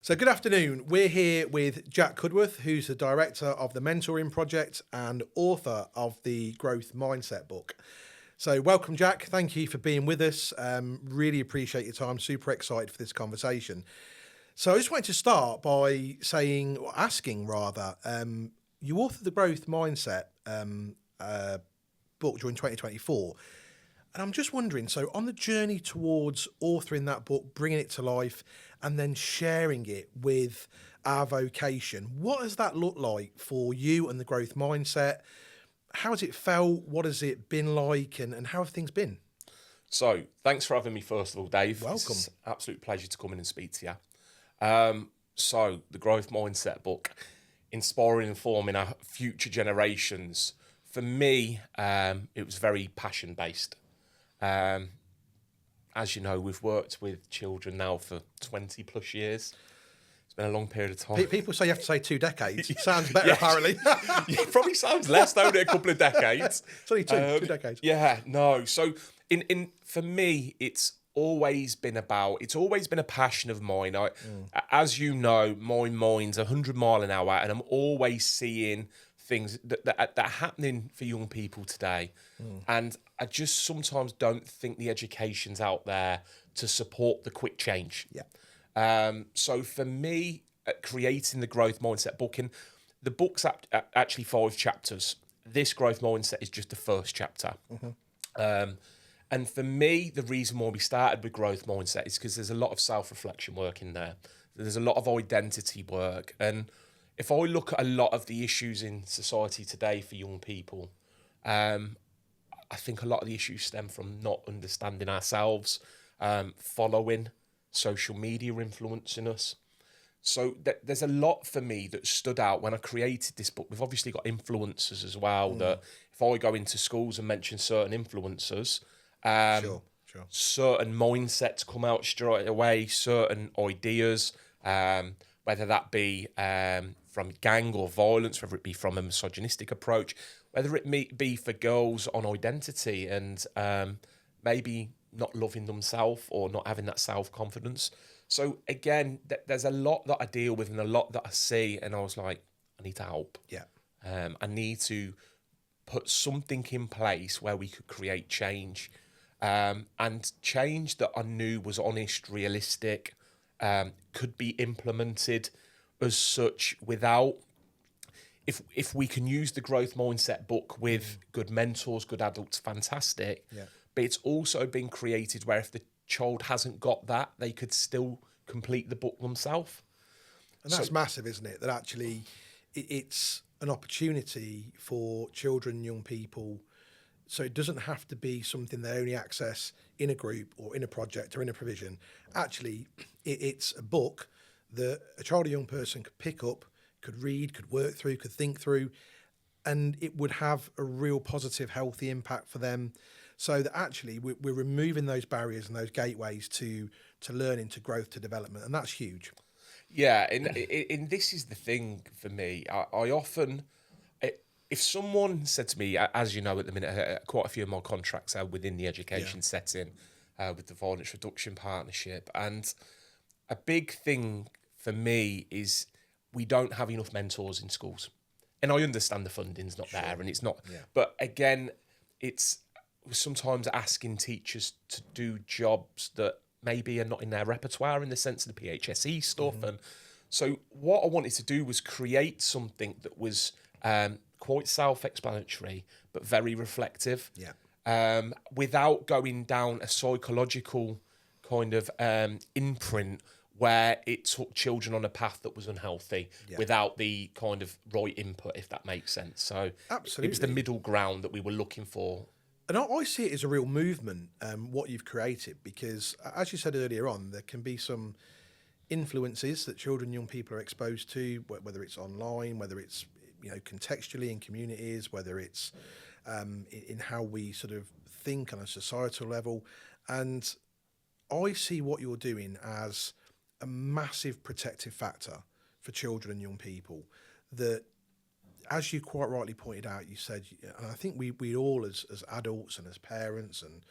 So good afternoon. We're here with Jack Cudworth, who's the director of the Mentoring Project and author of the Growth Mindset book. So welcome, Jack. Thank you for being with us. Really appreciate your time. Super excited for this conversation. So I just wanted to start by asking, you authored the Growth Mindset book during 2024. And I'm just wondering, so on the journey towards authoring that book, bringing it to life, and then sharing it with our vocation, what has that looked like for you and the growth mindset? How has it felt? What has it been like? And how have things been? So, thanks for having me, first of all, Dave. Welcome. It's an absolute pleasure to come in and speak to you. So, the Growth Mindset book, inspiring and forming our future generations. For me, it was very passion-based. As you know, we've worked with children now for 20 plus years. It's been a long period of time. People say you have to say 2 decades. Sounds better, apparently. It probably sounds less, don't it? A couple of decades. It's only two decades. Yeah, no. So for me, it's always been a passion of mine. As you know, my mind's 100 mile an hour, and I'm always seeing things that are happening for young people today. And I just sometimes don't think the education's out there to support the quick change. Yeah. So for me, creating the Growth Mindset book, and the book's actually 5 chapters. This Growth Mindset is just the first chapter. And for me, the reason why we started with Growth Mindset is because there's a lot of self-reflection work in there. There's a lot of identity work. And if I look at a lot of the issues in society today for young people, I think a lot of the issues stem from not understanding ourselves, following social media influencing us. So there's a lot for me that stood out when I created this book. We've obviously got influencers as well, that if I go into schools and mention certain influencers, Sure. certain mindsets come out straight away, certain ideas, whether that be from gang or violence, whether it be from a misogynistic approach, whether it be for girls on identity and maybe not loving themselves or not having that self-confidence. So again, there's a lot that I deal with and a lot that I see, and I was like, I need to help. Yeah. I need to put something in place where we could create change, and change that I knew was honest, realistic, could be implemented as such without. If we can use the Growth Mindset book with good mentors, good adults, fantastic. Yeah. But it's also been created where if the child hasn't got that, they could still complete the book themselves. And that's massive, isn't it? That actually it's an opportunity for children and young people. So it doesn't have to be something they only access in a group or in a project or in a provision. Actually, it's a book that a child or young person could pick up, could read, could work through, could think through, and it would have a real positive, healthy impact for them. So that actually we're removing those barriers and those gateways to learning, to growth, to development, and that's huge. Yeah, and this is the thing for me. I often, if someone said to me, as you know, at the minute, quite a few of my contracts are within the education setting, with the Violence Reduction Partnership, and a big thing for me is we don't have enough mentors in schools. And I understand the funding's not there, and it's not. Yeah. But again, it's sometimes asking teachers to do jobs that maybe are not in their repertoire in the sense of the PHSE stuff. And so what I wanted to do was create something that was quite self-explanatory, but very reflective. Yeah. Without going down a psychological kind of imprint where it took children on a path that was unhealthy, without the kind of right input, if that makes sense. So Absolutely. It was the middle ground that we were looking for. And I see it as a real movement, what you've created, because as you said earlier on, there can be some influences that children and young people are exposed to, whether it's online, whether it's contextually in communities, whether it's in how we sort of think on a societal level. And I see what you're doing as a massive protective factor for children and young people that, as you quite rightly pointed out, you said, and I think we all as adults and as parents and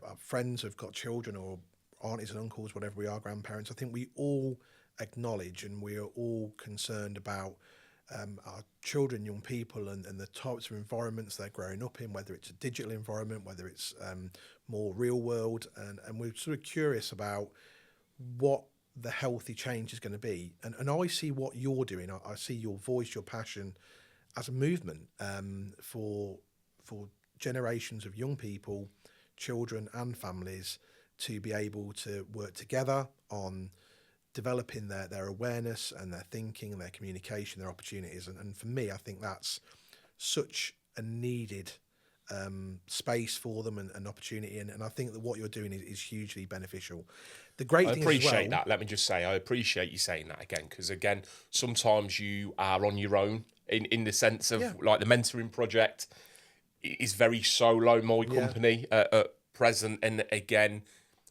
our friends who've got children or aunties and uncles, whatever we are, grandparents, I think we all acknowledge, and we are all concerned about our children, young people, and the types of environments they're growing up in, whether it's a digital environment, whether it's more real world, and we're sort of curious about what the healthy change is going to be. And I see what you're doing. I see your voice, your passion as a movement for generations of young people, children and families to be able to work together on developing their awareness and their thinking and their communication, their opportunities. And for me, I think that's such a needed space for them and opportunity. And I think that what you're doing is hugely beneficial. The great I thing appreciate as well, that. Let me just say, I appreciate you saying that again, because again, sometimes you are on your own in the sense of like the mentoring project is very solo, my company at present. And again,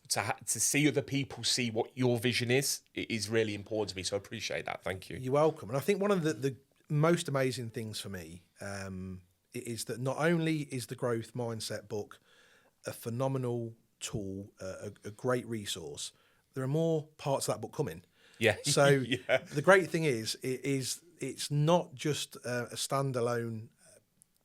to see other people see what your vision is, it is really important to me. So I appreciate that. Thank you. You're welcome. And I think one of the most amazing things for me is that not only is the Growth Mindset book a phenomenal tool, a great resource, there are more parts of that book coming. Yeah. So the great thing is it's not just a standalone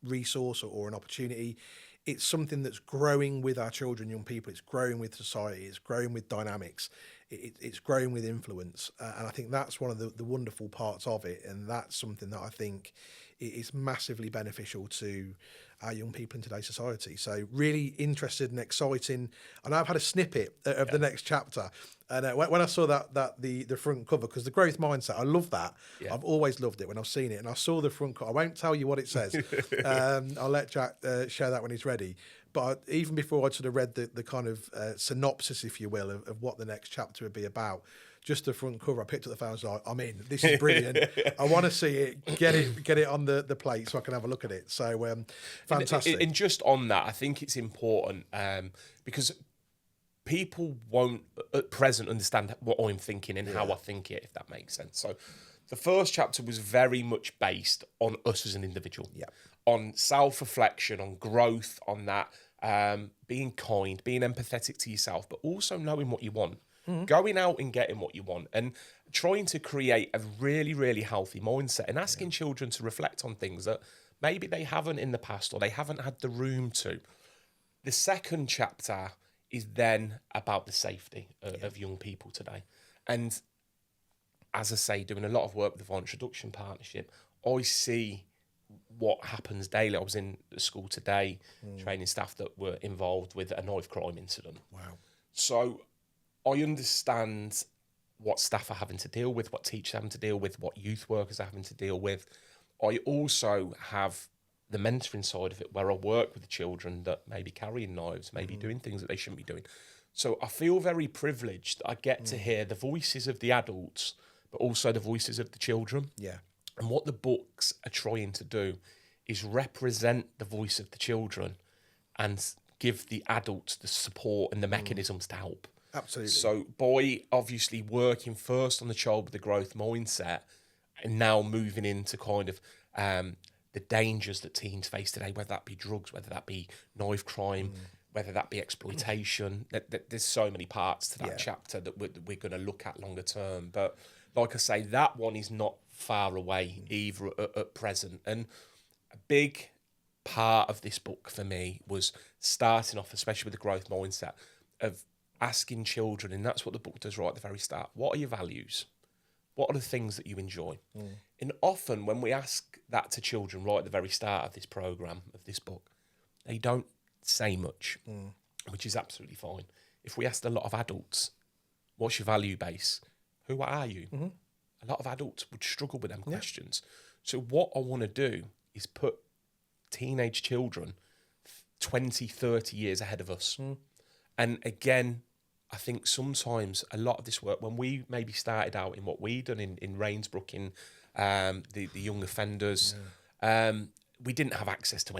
resource or an opportunity. It's something that's growing with our children, young people. It's growing with society. It's growing with dynamics. It's growing with influence. And I think that's one of the wonderful parts of it. And that's something that I think is massively beneficial to our young people in today's society. So really interested and exciting. And I've had a snippet of the next chapter. And when I saw the front cover, because the growth mindset, I love that. Yeah. I've always loved it when I've seen it. And I saw the front cover. I won't tell you what it says. I'll let Jack share that when he's ready. But even before I'd sort of read the kind of synopsis, if you will, of what the next chapter would be about, just the front cover, I picked up the phone and was like, I'm in. This is brilliant. I want to see it. Get it on the plate so I can have a look at it. So fantastic. And just on that, I think it's important because people won't at present understand what I'm thinking and how I think it, if that makes sense. So the first chapter was very much based on us as an individual, on self-reflection, on growth, on that, being kind, being empathetic to yourself, but also knowing what you want. Going out and getting what you want and trying to create a really, really healthy mindset and asking children to reflect on things that maybe they haven't in the past or they haven't had the room to. The second chapter is then about the safety of young people today. And as I say, doing a lot of work with the Violence Reduction Partnership, I see what happens daily. I was in the school today training staff that were involved with a knife crime incident. Wow. So I understand what staff are having to deal with, what teachers are having to deal with, what youth workers are having to deal with. I also have the mentoring side of it where I work with the children that may be carrying knives, maybe doing things that they shouldn't be doing. So I feel very privileged that I get to hear the voices of the adults, but also the voices of the children. Yeah. And what the books are trying to do is represent the voice of the children and give the adults the support and the mechanisms to help. Absolutely. So by obviously working first on the child with the growth mindset and now moving into kind of the dangers that teens face today, whether that be drugs, whether that be knife crime, whether that be exploitation, there's so many parts to that chapter that we're going to look at longer term. But like I say, that one is not far away either at present. And a big part of this book for me was starting off, especially with the growth mindset, of asking children, and that's what the book does right at the very start, what are your values? What are the things that you enjoy? And often when we ask that to children right at the very start of this programme, of this book, they don't say much, which is absolutely fine. If we asked a lot of adults, what's your value base? Who are you? A lot of adults would struggle with them questions. So what I want to do is put teenage children 20, 30 years ahead of us. And again, I think sometimes a lot of this work, when we maybe started out in what we done in Rainsbrook, in the young offenders, we didn't have access to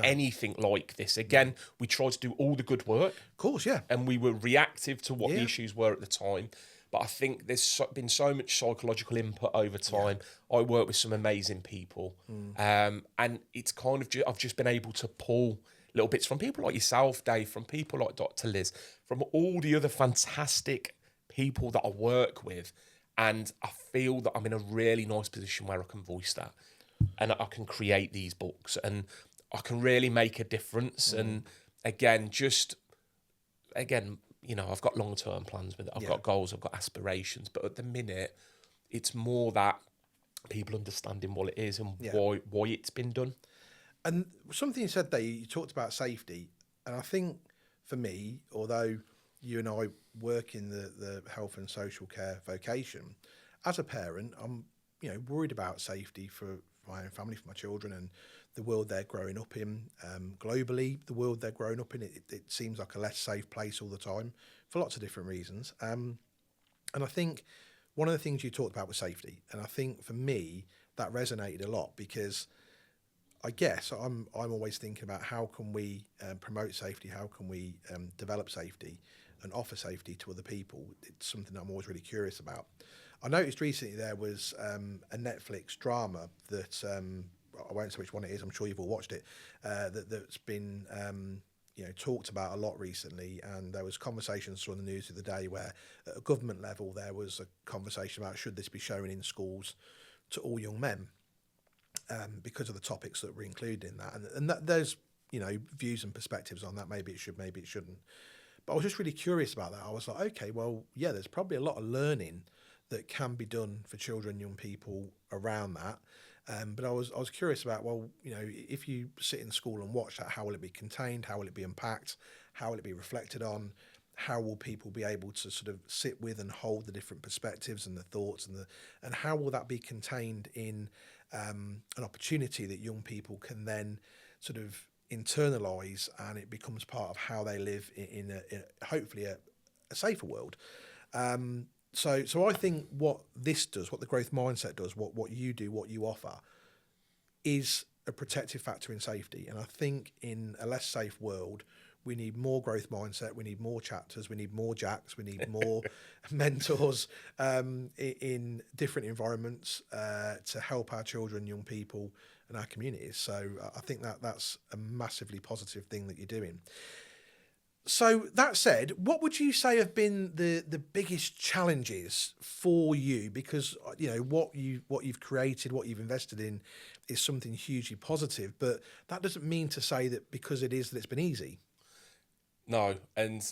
anything like this. Again, we tried to do all the good work. Of course, yeah. And we were reactive to what the issues were at the time. But I think there's been so much psychological input over time. I work with some amazing people. And it's kind of, I've just been able to pull little bits from people like yourself, Dave, from people like Dr. Liz, from all the other fantastic people that I work with, And I feel that I'm in a really nice position where I can voice that, and I can create these books, and I can really make a difference. And again, I've got long-term plans with it. I've got goals, I've got aspirations, but at the minute, it's more that people understanding what it is and why it's been done. And something you said there, you talked about safety, and I think for me, although you and I work in the health and social care vocation, as a parent, I'm worried about safety for my own family, for my children, and the world they're growing up in. Globally, the world they're growing up in, it seems like a less safe place all the time for lots of different reasons. And I think one of the things you talked about was safety, and I think for me that resonated a lot, because I guess I'm always thinking about how can we promote safety, how can we develop safety and offer safety to other people. It's something I'm always really curious about. I noticed recently there was a Netflix drama that I won't say which one it is. I'm sure you've all watched it. That's been talked about a lot recently, and there was conversations on the news the other day where at a government level there was a conversation about should this be shown in schools to all young men. Because of the topics that were included in that, and that there's views and perspectives on that. Maybe it should, maybe it shouldn't. But I was just really curious about that. I was like, okay, well, yeah, there's probably a lot of learning that can be done for children, young people around that. But I was curious about, well, if you sit in school and watch that, how will it be contained? How will it be unpacked? How will it be reflected on? How will people be able to sort of sit with and hold the different perspectives and the thoughts, and how will that be contained in an opportunity that young people can then sort of internalise, and it becomes part of how they live in hopefully a safer world. So I think what this does, what the growth mindset does, what you do, what you offer, is a protective factor in safety. And I think in a less safe world, we need more growth mindset, we need more chapters, we need more Jacks, we need more mentors in different environments to help our children, young people and our communities. So I think that's a massively positive thing that you're doing. So that said, what would you say have been the biggest challenges for you? Because what you've created, what you've invested in is something hugely positive, but that doesn't mean to say that because it is that it's been easy. No, and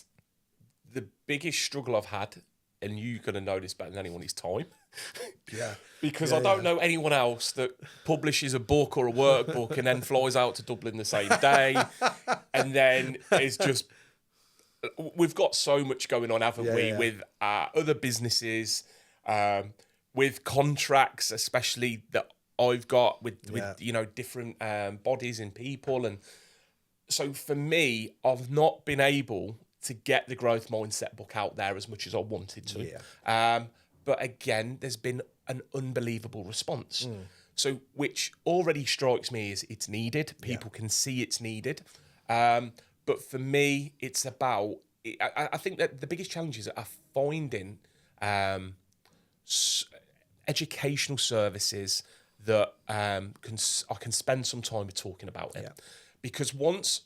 the biggest struggle I've had, and you're going to know this better than anyone, is time. Yeah. Because I don't know anyone else that publishes a book or a workbook and then flies out to Dublin the same day. And then it's just, we've got so much going on, haven't we, with other businesses, with contracts, especially that I've got with different bodies and people. And so for me, I've not been able to get the growth mindset book out there as much as I wanted to. Yeah. But again, there's been an unbelievable response. So which already strikes me as it's needed. People can see it's needed. But for me, it's about, I think that the biggest challenges are finding educational services that I can spend some time with talking about it. Yeah. Because once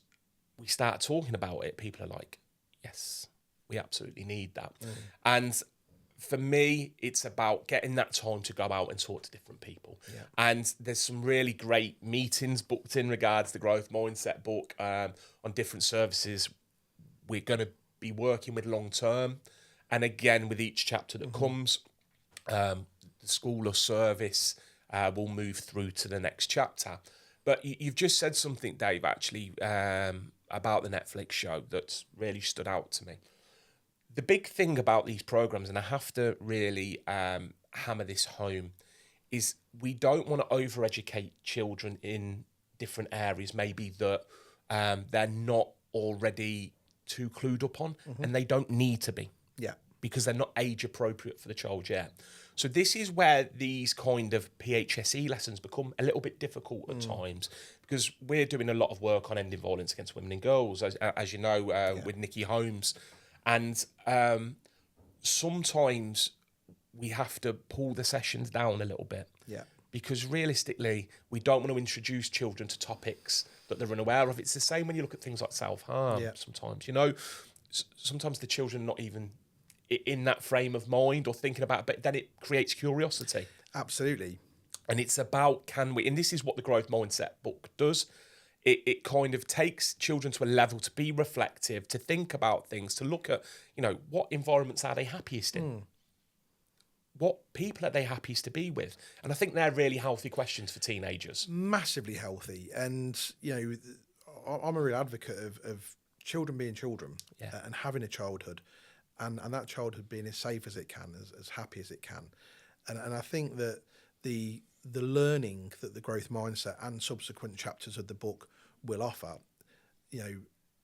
we start talking about it, people are like, yes, we absolutely need that. And for me, it's about getting that time to go out and talk to different people. Yeah. And there's some really great meetings booked in regards to the growth mindset book on different services we're going to be working with long term. And again, with each chapter that comes, the school or service will move through to the next chapter. But you've just said something, Dave, actually, about the Netflix show that's really stood out to me. The big thing about these programs, and I have to really hammer this home, is we don't want to over-educate children in different areas, maybe that they're not already too clued up on, and they don't need to be. Yeah. Because they're not age appropriate for the child yet. So this is where these kind of PHSE lessons become a little bit difficult at times, because we're doing a lot of work on ending violence against women and girls, as you know, with Nikki Holmes. And sometimes we have to pull the sessions down a little bit. Yeah. Because realistically, we don't want to introduce children to topics that they're unaware of. It's the same when you look at things like self-harm sometimes. Sometimes the children are not even in that frame of mind or thinking about it, but then it creates curiosity. Absolutely. And it's about, can we, and this is what the growth mindset book does. It kind of takes children to a level to be reflective, to think about things, to look at, what environments are they happiest in? What people are they happiest to be with? And I think they're really healthy questions for teenagers. Massively healthy. And, I'm a real advocate of children being children, and having a childhood, and that childhood being as safe as it can, as happy as it can. And I think that the learning that the growth mindset and subsequent chapters of the book will offer,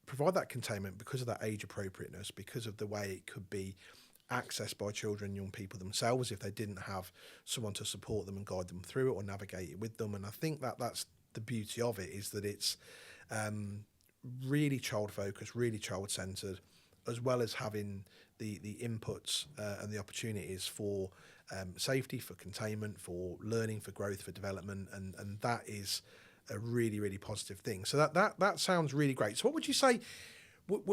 provide that containment because of that age appropriateness, because of the way it could be accessed by children, young people themselves, if they didn't have someone to support them and guide them through it or navigate it with them. And I think that that's the beauty of it, is that it's really child focused, really child centered, as well as having the inputs and the opportunities for safety, for containment, for learning, for growth, for development, and that is a really, really positive thing. So that sounds really great. So what would you say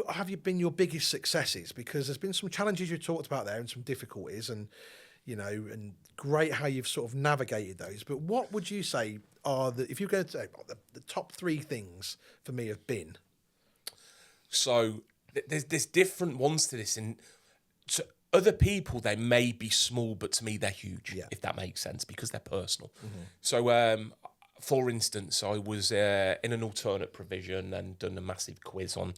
have you been your biggest successes? Because there's been some challenges you talked about there and some difficulties, and and great how you've sort of navigated those. But what would you say are if you're going to say the top 3 things for me have been? So there's different ones to this, and to other people they may be small, but to me they're huge. If that makes sense, because they're personal. So for instance, I was in an alternate provision and done a massive quiz on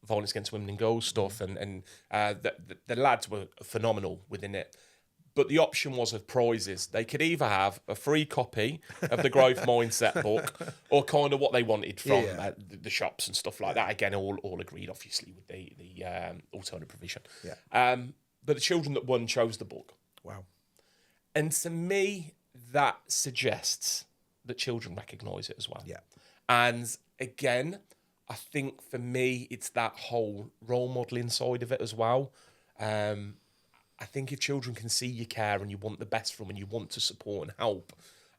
violence against women and girls stuff, and the lads were phenomenal within it. But the option was of prizes. They could either have a free copy of the Growth Mindset book, or kind of what they wanted from the shops and stuff like that. Again, all agreed, obviously, with the alternate provision. But the children that won chose the book. Wow. And to me, that suggests that children recognise it as well. And again, I think for me, it's that whole role modelling side of it as well. I think if children can see you care and you want the best from them and you want to support and help,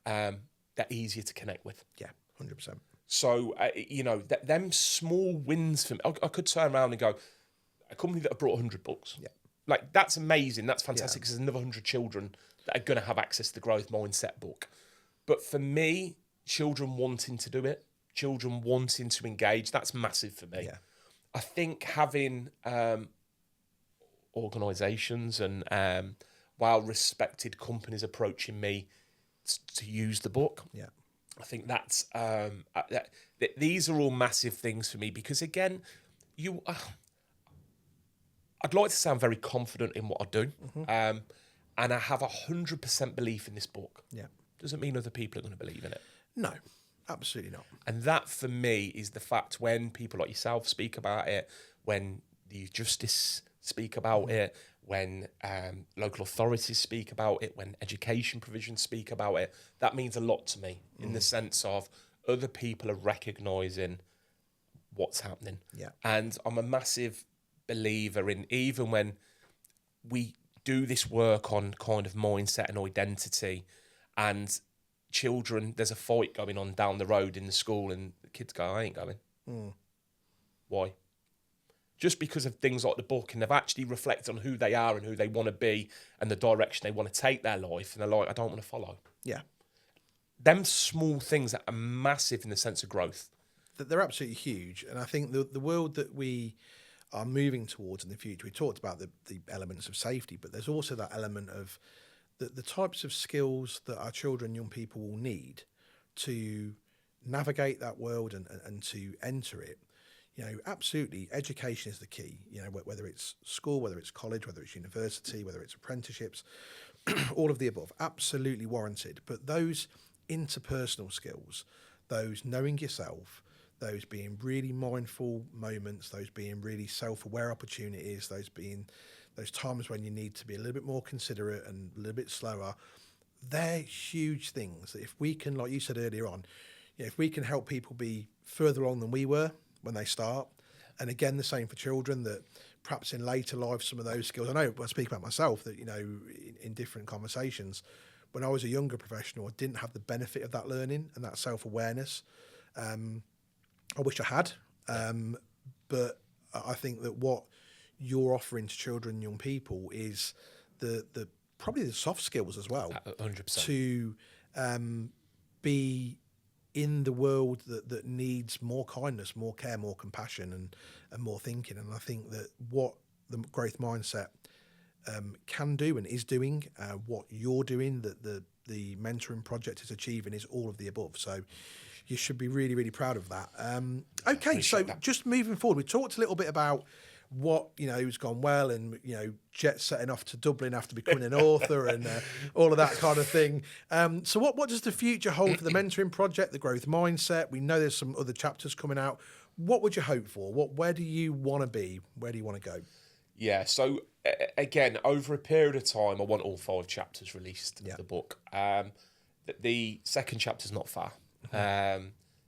they're easier to connect with. 100%. So, them small wins for me, I could turn around and go, a company that have brought 100 books. Like, that's amazing. That's fantastic, because there's another 100 children that are going to have access to the Growth Mindset book. But for me, children wanting to do it, children wanting to engage, that's massive for me. I think having organisations and well-respected companies approaching me to use the book, I think that's these are all massive things for me, because again, I'd like to sound very confident in what I do, and I have 100% belief in this book. Doesn't mean other people are going to believe in it. No, absolutely not. And that for me is the fact, when people like yourself speak about it, when the justice speak about it, when local authorities speak about it, when education provisions speak about it, that means a lot to me, in the sense of other people are recognising what's happening. And I'm a massive believer in, even when we do this work on kind of mindset and identity, and children, there's a fight going on down the road in the school and the kids go, I ain't going. Why? Just because of things like the book, and they've actually reflected on who they are and who they want to be and the direction they want to take their life, and they're like, I don't want to follow. Them small things that are massive in the sense of growth. They're absolutely huge. And I think the world that we are moving towards in the future, we talked about the elements of safety, but there's also that element of the types of skills that our children, young people will need to navigate that world and to enter it. Absolutely, education is the key. Whether it's school, whether it's college, whether it's university, whether it's apprenticeships, all of the above, absolutely warranted. But those interpersonal skills, those knowing yourself, those being really mindful moments, those being really self-aware opportunities, those being those times when you need to be a little bit more considerate and a little bit slower, they're huge things that if we can, like you said earlier on, if we can help people be further along than we were when they start, and again, the same for children, that perhaps in later life, some of those skills, I know I speak about myself, that, in different conversations, when I was a younger professional, I didn't have the benefit of that learning and that self-awareness. I wish I had, but I think that what you're offering to children and young people is the probably the soft skills as well 100%. to be in the world that needs more kindness, more care, more compassion, and more thinking. And I think that what the growth mindset can do and is doing, what you're doing, that the mentoring project is achieving, is all of the above. So you should be really, really proud of that. Okay, so just moving forward, we talked a little bit about what has gone well, and jet setting off to Dublin after becoming an author, and all of that kind of thing. So what does the future hold for the mentoring project, the growth mindset? We know there's some other chapters coming out. What would you hope for? Where do you want to be? Where do you want to go? Yeah, so again, over a period of time, I want all 5 chapters released of the book. The second chapter's not far.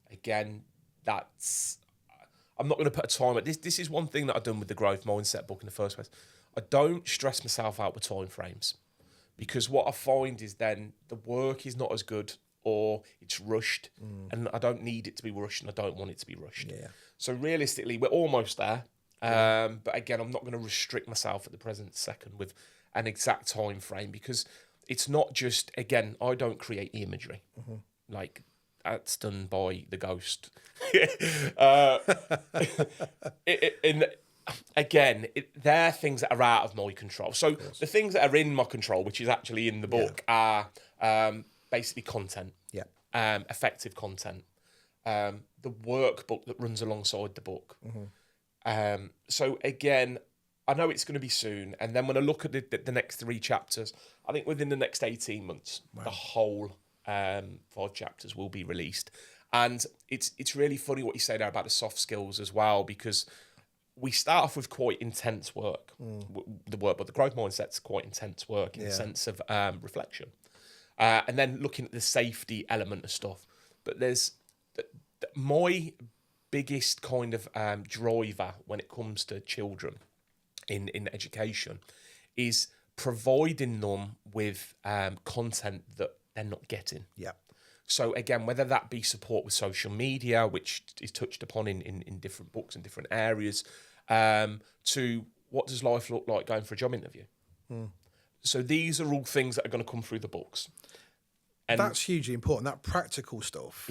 Again, I'm not going to put a time. This is one thing that I've done with the growth mindset book in the first place. I don't stress myself out with time frames, because what I find is then the work is not as good, or it's rushed, and I don't need it to be rushed, and I don't want it to be rushed. Yeah. So realistically, we're almost there. But again, I'm not going to restrict myself at the present second with an exact time frame, because it's not just, again, I don't create the imagery. Like, that's done by the ghost. They're things that are out of my control. So the things that are in my control, which is actually in the book, are basically content. Effective content. The workbook that runs alongside the book. So again, I know it's going to be soon, and then when I look at the next 3 chapters, I think within the next 18 months, the whole 5 chapters will be released. And it's really funny what you say there about the soft skills as well, because we start off with quite intense work. The growth mindset's quite intense work in the sense of reflection, and then looking at the safety element of stuff. But there's my biggest kind of driver when it comes to children in education is providing them with content that they're not getting. So again, whether that be support with social media, which is touched upon in different books and different areas, to what does life look like going for a job interview. So these are all things that are going to come through the books. And that's hugely important, that practical stuff.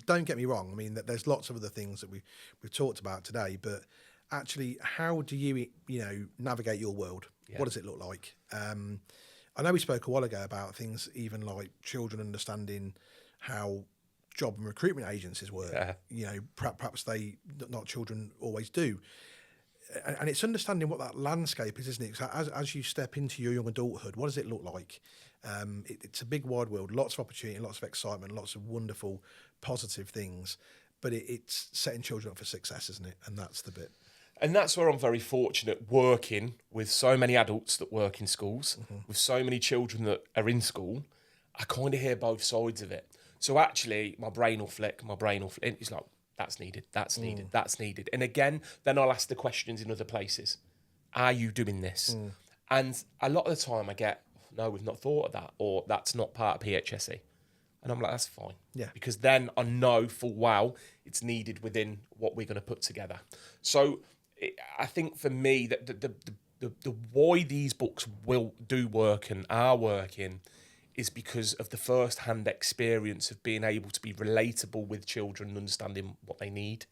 Don't get me wrong. I mean, there's lots of other things that we've talked about today, but actually, how do you navigate your world? What does it look like? I know we spoke a while ago about things even like children understanding how job and recruitment agencies work. Perhaps not children always do. And it's understanding what that landscape is, isn't it? So as you step into your young adulthood, what does it look like? It's a big wide world, lots of opportunity, lots of excitement, lots of wonderful, positive things. But it's setting children up for success, isn't it? And that's the bit. And that's where I'm very fortunate, working with so many adults that work in schools, with so many children that are in school. I kind of hear both sides of it. So actually, my brain will flick. It's like, that's needed, that's needed, that's needed. And again, then I'll ask the questions in other places. Are you doing this? And a lot of the time I get, no, we've not thought of that, or that's not part of PHSE. And I'm like, that's fine. Because then I know full well it's needed within what we're going to put together. So I think for me, that the why these books will do work and are working is because of the first-hand experience of being able to be relatable with children and understanding what they need,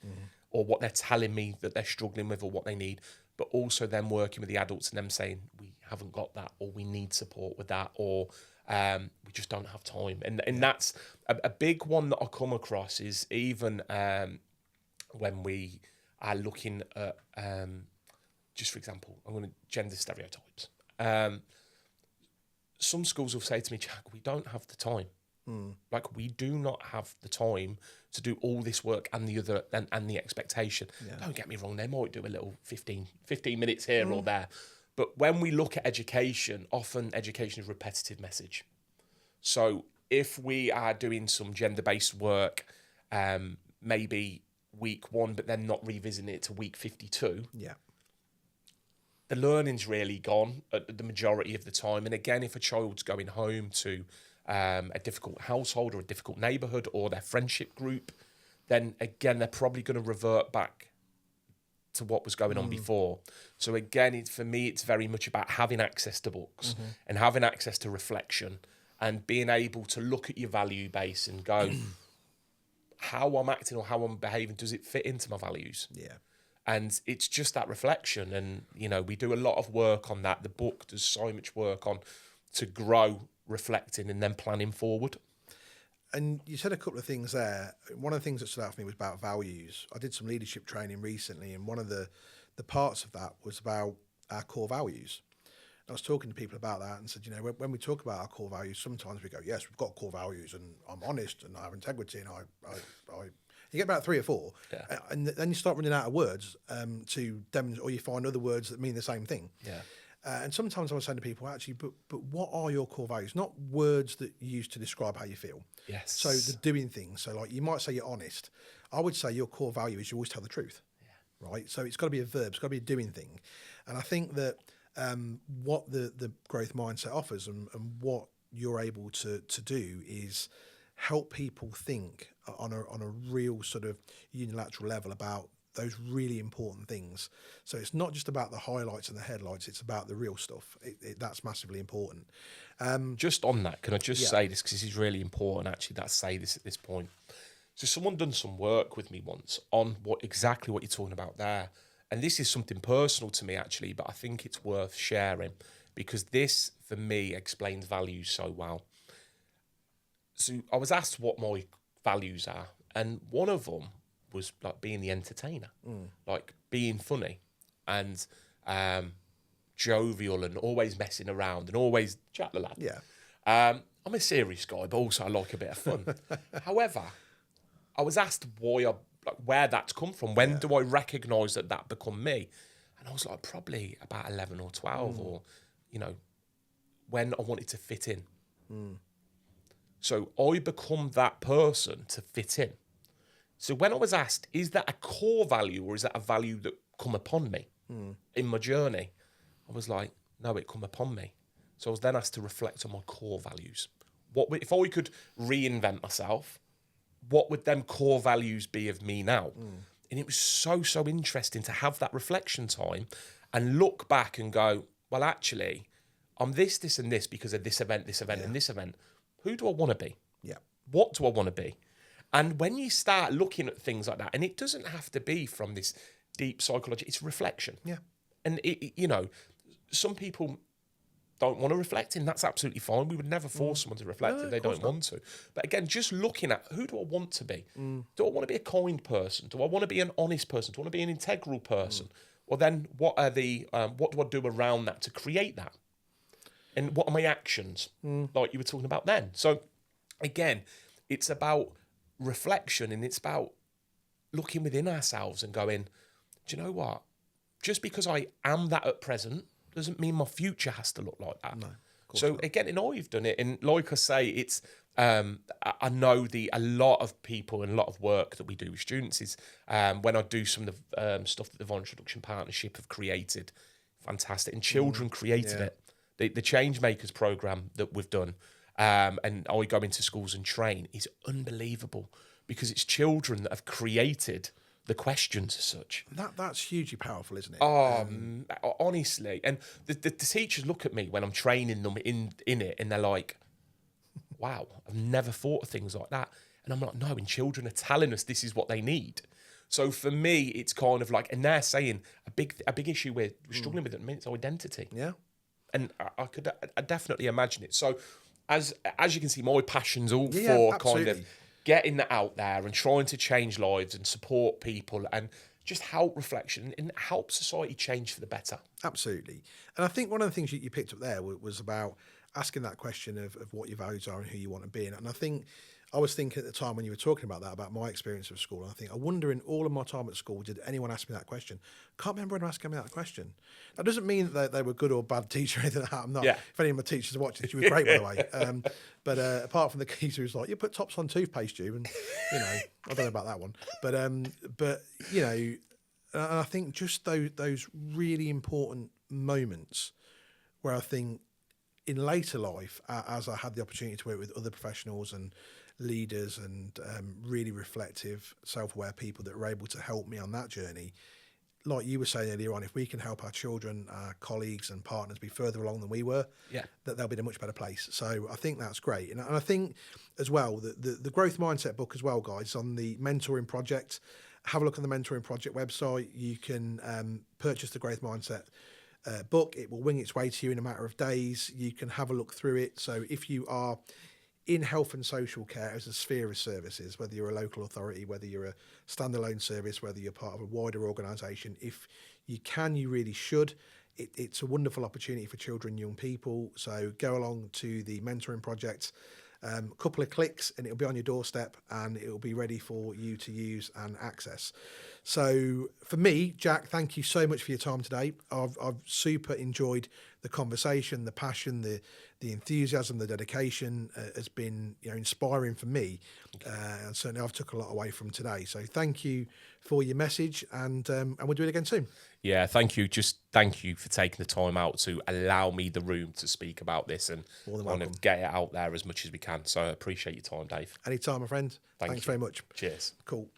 or what they're telling me that they're struggling with, or what they need, but also them working with the adults and them saying, we haven't got that, or we need support with that, or we just don't have time. And that's a big one that I come across is even when we are looking at, just for example, I'm going to gender stereotypes. Some schools will say to me, Jack, we don't have the time. Like, we do not have the time to do all this work and the other and the expectation. Don't get me wrong, they might do a little 15 minutes here or there. But when we look at education, often education is a repetitive message. So if we are doing some gender-based work, maybe week 1, but then not revisiting it to week 52, the learning's really gone at the majority of the time. And again, if a child's going home to a difficult household or a difficult neighbourhood or their friendship group, then again, they're probably going to revert back to what was going on before. So again, for me, it's very much about having access to books and having access to reflection and being able to look at your value base and go, how I'm acting or how I'm behaving, does it fit into my values? Yeah. And it's just that reflection. And, you know, we do a lot of work on that. The book does so much work on to grow, reflecting and then planning forward. And you said a couple of things there. One of the things that stood out for me was about values. I did some leadership training recently, and one of the parts of that was about our core values. I was talking to people about that and said, you know, when we talk about our core values, sometimes we go, yes, we've got core values and I'm honest and I have integrity and I you get about 3 or 4 and then you start running out of words to demonstrate, or you find other words that mean the same thing. Yeah. And sometimes I was saying to people, actually, but what are your core values? Not words that you use to describe how you feel. Yes. So the doing things. So like you might say you're honest. I would say your core value is you always tell the truth. Yeah. Right. So it's got to be a verb. It's got to be a doing thing. And I think that what the growth mindset offers and what you're able to do is help people think on a real sort of unilateral level about those really important things. So it's not just about the highlights and the headlights, it's about the real stuff. That's massively important. Just on that, can I just say this, because this is really important actually that I say this at this point. So someone done some work with me once on exactly what you're talking about there. And this is something personal to me actually, but I think it's worth sharing because this, for me, explains values so well. So I was asked what my values are, and one of them was like being the entertainer, like being funny and jovial and always messing around and always chat the lad. Yeah. I'm a serious guy, but also I like a bit of fun. However, I was asked where that's come from. When do I recognise that become me? And I was like, probably about 11 or 12 or, you know, when I wanted to fit in. So I become that person to fit in. So when I was asked, is that a core value or is that a value that come upon me in my journey? I was like, no, it come upon me. So I was then asked to reflect on my core values. If I could reinvent myself, what would them core values be of me now? And it was so interesting to have that reflection time and look back and go, well, actually, I'm this, and this because of this event, and this event. Who do I want to be? Yeah. What do I want to be? And when you start looking at things like that, and it doesn't have to be from this deep psychology, it's reflection. Yeah. And, you know, some people don't want to reflect, and that's absolutely fine. We would never force someone to reflect if they don't want to. But again, just looking at who do I want to be? Do I want to be a kind person? Do I want to be an honest person? Do I want to be an integral person? Well, then what do I do around that to create that? And what are my actions? Like you were talking about then. So again, it's about reflection and it's about looking within ourselves and going, do you know what? Just because I am that at present doesn't mean my future has to look like that. No, so again, and I've done it, and like I say, it's I know a lot of people and a lot of work that we do with students is when I do some of the stuff that the Voluntary Introduction Partnership have created, fantastic, and children created it. The Change Makers program that we've done, and I go into schools and train is unbelievable because it's children that have created the questions as such. That's hugely powerful, isn't it? Honestly. And the teachers look at me when I'm training them in it and they're like, wow, I've never thought of things like that. And I'm like, no, and children are telling us this is what they need. So for me, it's kind of like, and they're saying a big issue we're struggling with at the minute is identity. Yeah. And I definitely imagine it. So as you can see, my passion's all for absolutely. kind of getting that out there and trying to change lives and support people and just help reflection and help society change for the better. Absolutely. And I think one of the things you picked up there was about asking that question of what your values are and who you want to be in. And I think I was thinking at the time when you were talking about that, about my experience of school, and I wonder in all of my time at school, did anyone ask me that question? Can't remember anyone asking me that question. That doesn't mean that they were good or bad teacher or anything like that. I'm not. Yeah. If any of my teachers are watching, she was great, by the way. But apart from the geezer who's like, you put tops on toothpaste, you, and, you know, I don't know about that one. But you know, and I think just those really important moments where I think in later life, as I had the opportunity to work with other professionals and leaders and really reflective, self-aware people that were able to help me on that journey, like you were saying earlier on, if we can help our children, our colleagues and partners be further along than we were, that they'll be in a much better place. So I think that's great. And I think as well, the Growth Mindset book as well, guys, on the mentoring project, have a look on the mentoring project website. You can purchase the Growth Mindset book. It will wing its way to you in a matter of days. You can have a look through it. So if you are in health and social care as a sphere of services, whether you're a local authority, whether you're a standalone service, whether you're part of a wider organisation, if you can, you really should. It's a wonderful opportunity for children and young people. So go along to the mentoring project. A couple of clicks and it'll be on your doorstep and it'll be ready for you to use and access. So for me, Jack, thank you so much for your time today. I've super enjoyed the conversation, the passion, the enthusiasm, the dedication has been inspiring for me. And certainly I've took a lot away from today. So thank you for your message and we'll do it again soon. Yeah, thank you. Just thank you for taking the time out to allow me the room to speak about this and kind of get it out there as much as we can. So I appreciate your time, Dave. Anytime, my friend. Thanks very much. Cheers. Cool.